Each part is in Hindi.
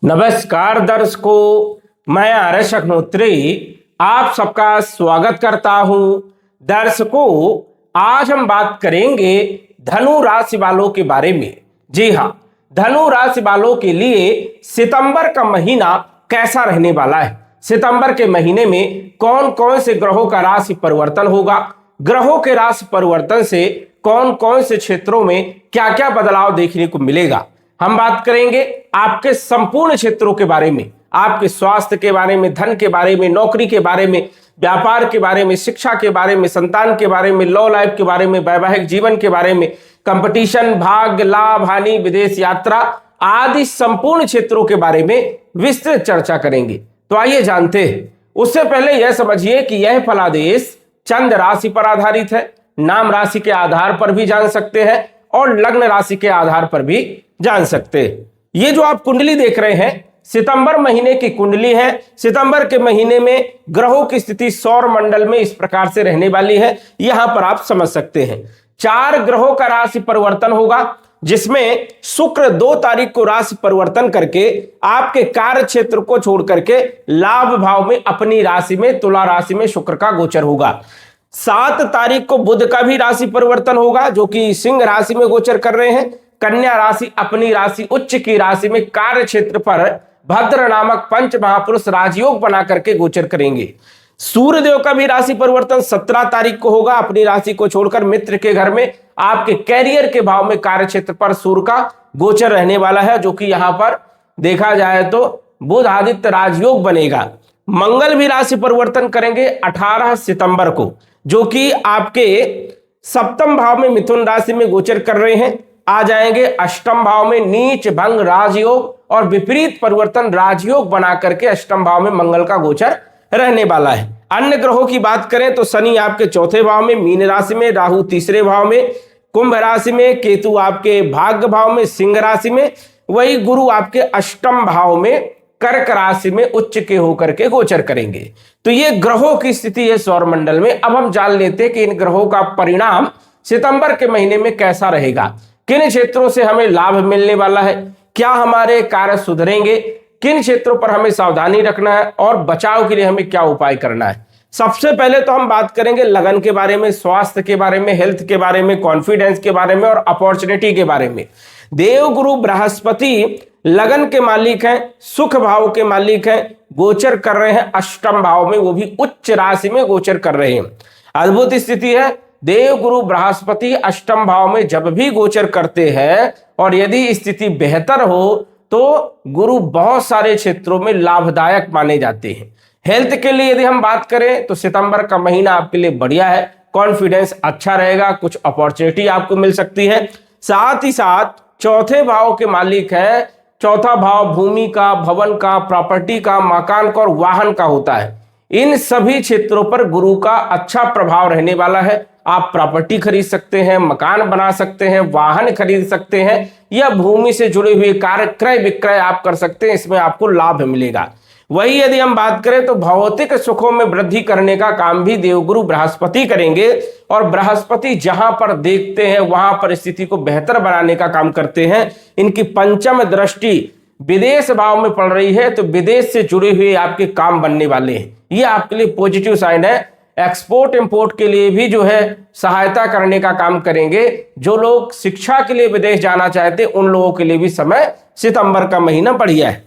नमस्कार दर्शकों, मैं आर्यश अग्निहोत्री आप सबका स्वागत करता हूं। दर्शकों, आज हम बात करेंगे धनु राशि वालों के बारे में। जी हां, धनु राशि वालों के लिए सितंबर का महीना कैसा रहने वाला है। सितंबर के महीने में कौन कौन से ग्रहों का राशि परिवर्तन होगा, ग्रहों के राशि परिवर्तन से कौन कौन से क्षेत्रों में क्या क्या बदलाव देखने को मिलेगा। हम बात करेंगे आपके संपूर्ण क्षेत्रों के बारे में, आपके स्वास्थ्य के बारे में, धन के बारे में, नौकरी के बारे में, व्यापार के बारे में, शिक्षा के बारे में, संतान के बारे में, लव लाइफ के बारे में, वैवाहिक जीवन के बारे में, कंपटीशन, भाग्य, लाभ, हानि, विदेश यात्रा आदि संपूर्ण क्षेत्रों के बारे में विस्तृत चर्चा करेंगे। तो आइए जानते हैं। उससे पहले यह समझिए कि यह फलादेश चंद्र राशि पर आधारित है। नाम राशि के आधार पर भी जान सकते हैं और लग्न राशि के आधार पर भी जान सकते हैं। ये जो आप कुंडली देख रहे हैं, सितंबर महीने की कुंडली है। सितंबर के महीने में ग्रहों की स्थिति सौर मंडल में इस प्रकार से रहने वाली है, यहां पर आप समझ सकते हैं। 4 ग्रहों का राशि परिवर्तन होगा, जिसमें शुक्र 2 तारीख को राशि परिवर्तन करके आपके कार्य क्षेत्र को छोड़ करके लाभ भाव में अपनी राशि में, तुला राशि में शुक्र का गोचर होगा। 7 तारीख को बुध का भी राशि परिवर्तन होगा, जो कि सिंह राशि में गोचर कर रहे हैं। कन्या राशि अपनी राशि उच्च की राशि में कार्य क्षेत्र पर भद्र नामक पंच महापुरुष राजयोग बना करके गोचर करेंगे। सूर्यदेव का भी राशि परिवर्तन 17 तारीख को होगा, अपनी राशि को छोड़कर मित्र के घर में आपके कैरियर के भाव में कार्य क्षेत्र पर सूर्य का गोचर रहने वाला है, जो कि यहां पर देखा जाए तो बुध आदित्य राजयोग बनेगा। मंगल भी राशि परिवर्तन करेंगे 18 सितंबर को, जो कि आपके सप्तम भाव में मिथुन राशि में गोचर कर रहे हैं। आ जाएंगे अष्टम भाव में नीच भंग राजयोग और विपरीत परिवर्तन राजयोग बना करके अष्टम भाव में मंगल का गोचर रहने वाला है। अन्य ग्रहों की बात करें तो शनि आपके चौथे भाव में मीन राशि में, राहु तीसरे भाव में कुंभ राशि में, केतु आपके भाग्य भाव में सिंह राशि में, वही गुरु आपके अष्टम भाव में कर्क राशि में उच्च के होकर के गोचर करेंगे। तो ये ग्रहों की स्थिति है सौर मंडल में। अब हम जान लेते हैं कि इन ग्रहों का परिणाम सितंबर के महीने में कैसा रहेगा, किन क्षेत्रों से हमें लाभ मिलने वाला है, क्या हमारे कार्य सुधरेंगे, किन क्षेत्रों पर हमें सावधानी रखना है और बचाव के लिए हमें क्या उपाय करना है। सबसे पहले तो हम बात करेंगे लगन के बारे में, स्वास्थ्य के बारे में, हेल्थ के बारे में, कॉन्फिडेंस के बारे में और अपॉर्चुनिटी के बारे में। देवगुरु बृहस्पति लगन के मालिक हैं, सुख भाव के मालिक हैं, गोचर कर रहे हैं अष्टम भाव में, वो भी उच्च राशि में गोचर कर रहे हैं। अद्भुत स्थिति है। देवगुरु बृहस्पति अष्टम भाव में जब भी गोचर करते हैं और यदि स्थिति बेहतर हो तो गुरु बहुत सारे क्षेत्रों में लाभदायक माने जाते हैं। हेल्थ के लिए यदि हम बात करें तो सितंबर का महीना आपके लिए बढ़िया है, कॉन्फिडेंस अच्छा रहेगा, कुछ अपॉर्चुनिटी आपको मिल सकती है। साथ ही साथ चौथे भाव के मालिक हैं। चौथा भाव भूमि का, भवन का, प्रॉपर्टी का, मकान का और वाहन का होता है। इन सभी क्षेत्रों पर गुरु का अच्छा प्रभाव रहने वाला है। आप प्रॉपर्टी खरीद सकते हैं, मकान बना सकते हैं, वाहन खरीद सकते हैं या भूमि से जुड़े हुए कार्य क्रय विक्रय आप कर सकते हैं, इसमें आपको लाभ मिलेगा। वही यदि हम बात करें तो भौतिक सुखों में वृद्धि करने का काम भी देवगुरु बृहस्पति करेंगे और बृहस्पति जहां पर देखते हैं वहां पर स्थिति को बेहतर बनाने का काम करते हैं। इनकी पंचम दृष्टि विदेश भाव में पड़ रही है, तो विदेश से जुड़े हुए आपके काम बनने वाले हैं। ये आपके लिए पॉजिटिव साइन है। एक्सपोर्ट इंपोर्ट के लिए भी जो है सहायता करने का काम करेंगे। जो लोग शिक्षा के लिए विदेश जाना चाहते हैं उन लोगों के लिए भी समय सितंबर का महीना बढ़िया है।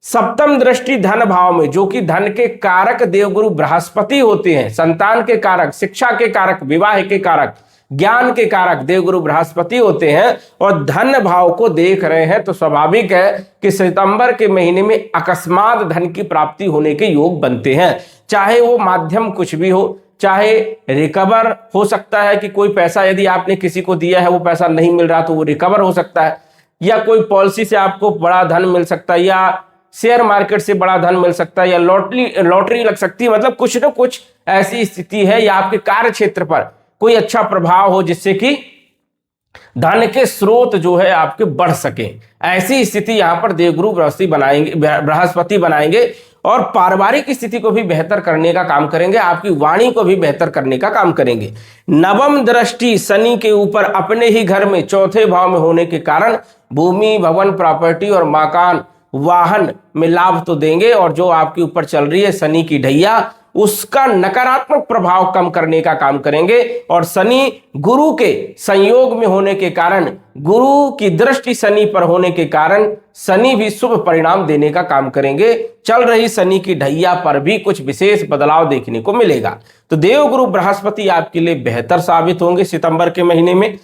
सप्तम दृष्टि धन भाव में, जो कि धन के कारक देवगुरु बृहस्पति होते हैं, संतान के कारक, शिक्षा के कारक, विवाह के कारक, ज्ञान के कारक देवगुरु बृहस्पति होते हैं और धन भाव को देख रहे हैं, तो स्वाभाविक है कि सितंबर के महीने में अकस्मात धन की प्राप्ति होने के योग बनते हैं। चाहे वो माध्यम कुछ भी हो, चाहे रिकवर हो सकता है कि कोई पैसा यदि आपने किसी को दिया है वो पैसा नहीं मिल रहा तो वो रिकवर हो सकता है, या कोई पॉलिसी से आपको बड़ा धन मिल सकता है, या शेयर मार्केट से बड़ा धन मिल सकता है, या लॉटरी लग सकती है। मतलब कुछ ना कुछ ऐसी स्थिति है, या आपके कार्य क्षेत्र पर कोई अच्छा प्रभाव हो जिससे कि धन के स्रोत जो है आपके बढ़ सके। ऐसी स्थिति यहां पर देवगुरु बृहस्पति बनाएंगे और पारिवारिक स्थिति को भी बेहतर करने का काम करेंगे, आपकी वाणी को भी बेहतर करने का काम करेंगे। नवम दृष्टि शनि के ऊपर अपने ही घर में चौथे भाव में होने के कारण भूमि, भवन, प्रॉपर्टी और मकान वाहन में लाभ तो देंगे, और जो आपके ऊपर चल रही है शनि की ढैया, उसका नकारात्मक प्रभाव कम करने का काम करेंगे। और शनि गुरु के संयोग में होने के कारण, गुरु की दृष्टि शनि पर होने के कारण शनि भी शुभ परिणाम देने का काम करेंगे। चल रही शनि की ढैया पर भी कुछ विशेष बदलाव देखने को मिलेगा। तो देवगुरु बृहस्पति आपके लिए बेहतर साबित होंगे सितंबर के महीने में।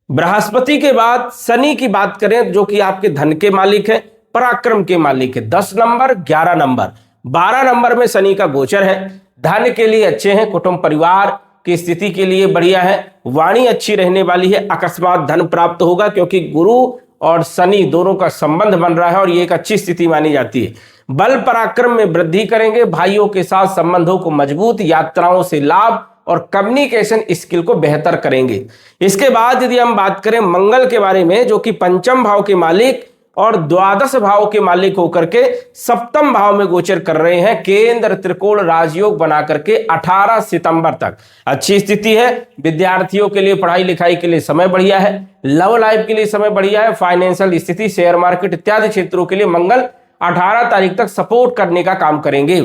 बृहस्पति के बाद शनि की बात करें, जो कि आपके धन के मालिक है, पराक्रम के मालिक है। 10 नंबर, 11 नंबर, 12 नंबर में शनि का गोचर है। धन के लिए अच्छे हैं, कुटुंब परिवार की स्थिति के लिए बढ़िया है, वाणी अच्छी रहने वाली है, अकस्मात धन प्राप्त होगा क्योंकि गुरु और शनि दोनों का संबंध बन रहा है और ये एक अच्छी स्थिति मानी जाती है। बल पराक्रम में वृद्धि करेंगे, भाइयों के साथ संबंधों को मजबूत, यात्राओं से लाभ और कम्युनिकेशन स्किल को बेहतर करेंगे। इसके बाद यदि हम बात करें मंगल के बारे में, जो कि पंचम भाव के मालिक और द्वादश भाव के मालिक होकर के सप्तम भाव में गोचर कर रहे हैं, केंद्र त्रिकोण राजयोग बना करके 18 सितंबर तक अच्छी स्थिति है। विद्यार्थियों के लिए, पढ़ाई लिखाई के लिए समय बढ़िया है, लव लाइफ के लिए समय बढ़िया है, फाइनेंशियल स्थिति, शेयर मार्केट इत्यादि क्षेत्रों के लिए मंगल 18 तारीख तक सपोर्ट करने का काम करेंगे।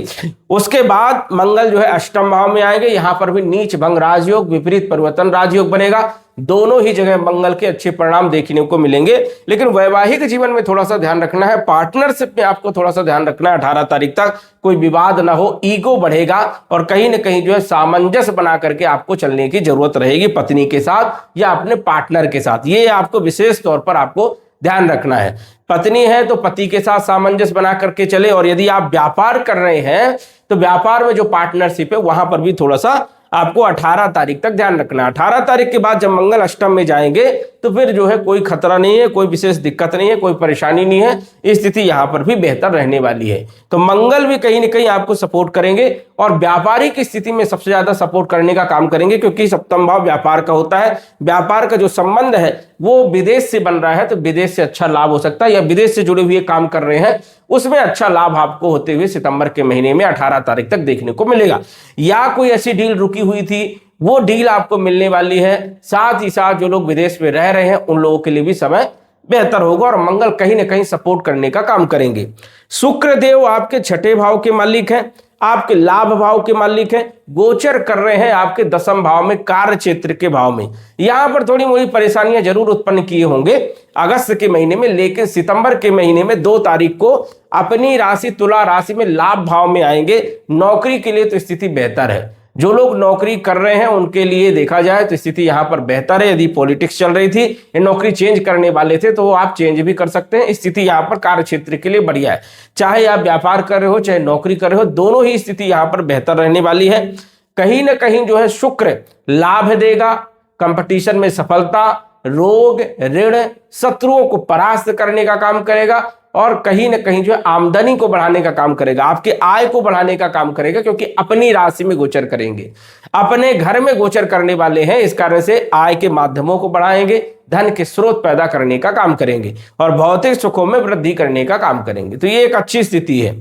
उसके बाद मंगल जो है अष्टम भाव में आएंगे, यहां पर भी नीच भंग राजयोग, विपरीत परिवर्तन राजयोग बनेगा। दोनों ही जगह मंगल के अच्छे परिणाम देखने को मिलेंगे। लेकिन वैवाहिक जीवन में थोड़ा सा ध्यान रखना है, पार्टनरशिप में आपको थोड़ा सा ध्यान रखना है। 18 तारीख तक कोई विवाद ना हो, ईगो बढ़ेगा और कहीं ना कहीं जो है सामंजस्य बना करके आपको चलने की जरूरत रहेगी पत्नी के साथ या अपने पार्टनर के साथ। ये आपको विशेष तौर पर आपको ध्यान रखना है। पत्नी है तो पति के साथ सामंजस्य बना करके चले, और यदि आप व्यापार कर रहे हैं तो व्यापार में जो पार्टनरशिप है वहां पर भी थोड़ा सा आपको 18 तारीख तक ध्यान रखना है। 18 तारीख के बाद जब मंगल अष्टम में जाएंगे तो फिर जो है कोई खतरा नहीं है, कोई विशेष दिक्कत नहीं है, कोई परेशानी नहीं है, स्थिति यहां पर भी बेहतर रहने वाली है। तो मंगल भी कहीं ना कहीं आपको सपोर्ट करेंगे और व्यापारिक स्थिति में सबसे ज्यादा सपोर्ट करने का काम करेंगे, क्योंकि सप्तम भाव व्यापार का होता है। व्यापार का जो संबंध है वो विदेश से बन रहा है, तो विदेश से अच्छा लाभ हो सकता है, या विदेश से जुड़े हुए काम कर रहे हैं उसमें अच्छा लाभ आपको होते हुए सितंबर के महीने में 18 तारीख तक देखने को मिलेगा। या कोई ऐसी डील रुकी हुई थी वो डील आपको मिलने वाली है। साथ ही साथ जो लोग विदेश में रह रहे हैं उन लोगों के लिए भी समय बेहतर होगा और मंगल कहीं ना कहीं सपोर्ट करने का काम करेंगे। शुक्र देव आपके छठे भाव के मालिक हैं, आपके लाभ भाव के मालिक हैं, गोचर कर रहे हैं आपके दसम भाव में, कार्य क्षेत्र के भाव में। यहां पर थोड़ी मोड़ी परेशानियां जरूर उत्पन्न किए होंगे अगस्त के महीने में, लेकिन सितंबर के महीने में 2 तारीख को अपनी राशि तुला राशि में लाभ भाव में आएंगे। नौकरी के लिए तो स्थिति बेहतर है, जो लोग नौकरी कर रहे हैं उनके लिए देखा जाए तो स्थिति यहां पर बेहतर है। यदि पॉलिटिक्स चल रही थी, ये नौकरी चेंज करने वाले थे तो वो आप चेंज भी कर सकते हैं। स्थिति यहां पर कार्य क्षेत्र के लिए बढ़िया है, चाहे आप व्यापार कर रहे हो चाहे नौकरी कर रहे हो, दोनों ही स्थिति यहां पर बेहतर रहने वाली है। कहीं ना कहीं जो है शुक्र लाभ देगा, कंपटीशन में सफलता, रोग, ऋण, शत्रुओं को परास्त करने का काम करेगा और कहीं ना कहीं जो है आमदनी को बढ़ाने का काम करेगा, आपके आय को बढ़ाने का काम करेगा, क्योंकि अपनी राशि में गोचर करेंगे, अपने घर में गोचर करने वाले हैं। इस कारण से आय के माध्यमों को बढ़ाएंगे, धन के स्रोत पैदा करने का काम करेंगे और भौतिक सुखों में वृद्धि करने का काम करेंगे। तो ये एक अच्छी स्थिति है।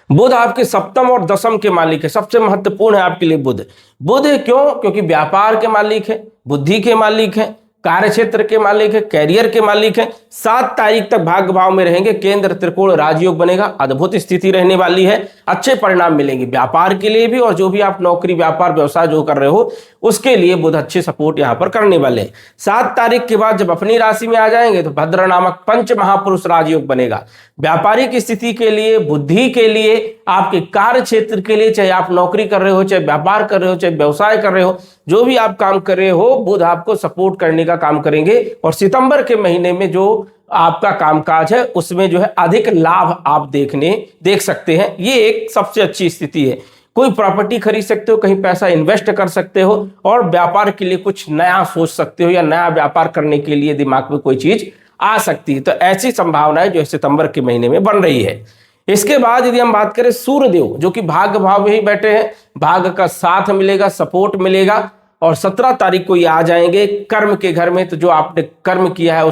बुध आपके सप्तम और दसम के मालिक है, सबसे महत्वपूर्ण है आपके लिए बुध। बुध क्यों? क्योंकि व्यापार के मालिक है, बुद्धि के मालिक है, कार्य क्षेत्र के मालिक है, कैरियर के मालिक है। 7 तारीख तक भाग्य भाव में रहेंगे, केंद्र त्रिकोण राजयोग बनेगा, अद्भुत स्थिति रहने वाली है, अच्छे परिणाम मिलेंगे व्यापार के लिए भी, और जो भी आप नौकरी व्यापार व्यवसाय जो कर रहे हो उसके लिए बुध अच्छे सपोर्ट यहां पर करने वाले हैं। 7 तारीख के बाद जब अपनी राशि में आ जाएंगे तो भद्र नामक पंच महापुरुष राजयोग बनेगा। व्यापारिक स्थिति के लिए, बुद्धि के लिए, आपके कार्य क्षेत्र के लिए, चाहे आप नौकरी कर रहे हो, चाहे व्यापार कर रहे हो, चाहे व्यवसाय कर रहे हो, जो भी आप काम कर रहे हो, बुध आपको सपोर्ट करने का काम करेंगे और सितंबर के महीने में जो आपका कामकाज है उसमें जो है अधिक लाभ आप देख सकते हैं। ये एक सबसे अच्छी स्थिति है। कोई प्रॉपर्टी खरीद सकते हो, कहीं पैसा इन्वेस्ट कर सकते हो और व्यापार के लिए कुछ नया सोच सकते हो या नया व्यापार करने के लिए दिमाग में कोई चीज आ सकती है। तो ऐसी संभावनाएं जो सितंबर के महीने में बन रही है। इसके बाद यदि हम बात करें सूर्यदेव, जो कि भाग्य भाव में ही बैठे हैं, भाग्य का साथ मिलेगा, सपोर्ट मिलेगा और 17 तारीख को ये आ जाएंगे कर्म के घर में। तो जो आपने कर्म किया है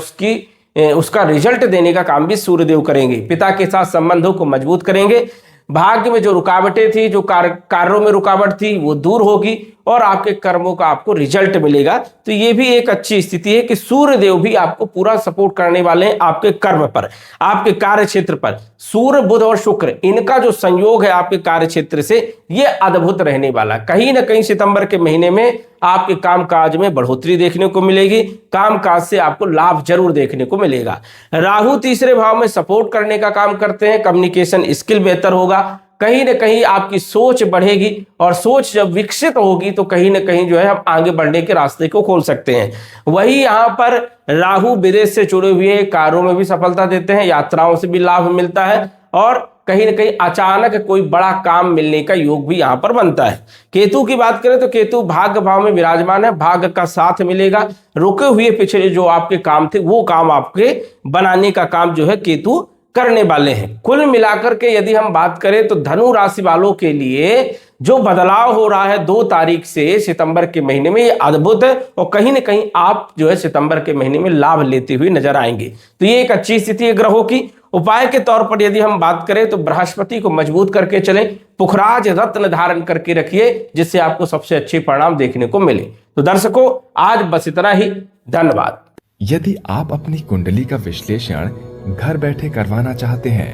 उसका रिजल्ट देने का काम भी सूर्यदेव करेंगे। पिता के साथ संबंधों को मजबूत करेंगे, भाग्य में जो रुकावटें थी, जो कार्यों में रुकावट थी वो दूर होगी और आपके कर्मों का आपको रिजल्ट मिलेगा। तो ये भी एक अच्छी स्थिति है कि सूर्य देव भी आपको पूरा सपोर्ट करने वाले हैं आपके कर्म पर, आपके कार्य क्षेत्र पर। सूर्य बुध और शुक्र इनका जो संयोग है आपके कार्य क्षेत्र से, ये अद्भुत रहने वाला। कहीं ना कहीं सितंबर के महीने में आपके कामकाज में बढ़ोतरी देखने को मिलेगी, कामकाज से आपको लाभ जरूर देखने को मिलेगा। राहु तीसरे भाव में सपोर्ट करने का काम करते हैं, कम्युनिकेशन स्किल बेहतर होगा, कहीं ना कहीं आपकी सोच बढ़ेगी, और सोच जब विकसित होगी तो कहीं ना कहीं जो है हम आगे बढ़ने के रास्ते को खोल सकते हैं। वही यहां पर राहु विदेश से जुड़े हुए कार्यों में भी सफलता देते हैं, यात्राओं से भी लाभ मिलता है, और कहीं ना कहीं अचानक कोई बड़ा काम मिलने का योग भी यहां पर बनता है। केतु की बात करें तो केतु भाग्य भाव में विराजमान है, भाग्य का साथ मिलेगा, रुके हुए पिछले जो आपके काम थे वो काम आपके बनाने का काम जो है केतु करने वाले हैं। कुल मिलाकर के यदि हम बात करें तो धनु राशि वालों के लिए जो बदलाव हो रहा है 2 तारीख से सितंबर के महीने में, ये अद्भुत है, और कहीं ना कहीं आप जो है सितंबर के महीने में लाभ लेते हुए नजर आएंगे। तो ये एक अच्छी स्थिति है ग्रहों की। उपाय के तौर पर यदि हम बात करें तो बृहस्पति को मजबूत करके चलें, पुखराज रत्न धारण करके रखिए, जिससे आपको सबसे अच्छे परिणाम देखने को मिले। तो दर्शकों, आज बस इतना ही। धन्यवाद। यदि आप अपनी कुंडली का विश्लेषण घर बैठे करवाना चाहते हैं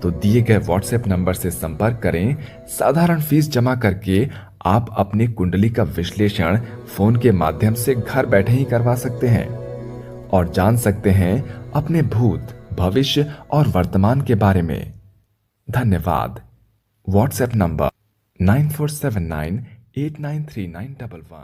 तो दिए गए व्हाट्सएप नंबर से संपर्क करें। साधारण फीस जमा करके आप अपनी कुंडली का विश्लेषण फोन के माध्यम से घर बैठे ही करवा सकते हैं और जान सकते हैं अपने भूत, भविष्य और वर्तमान के बारे में। धन्यवाद। WhatsApp number 9479893911।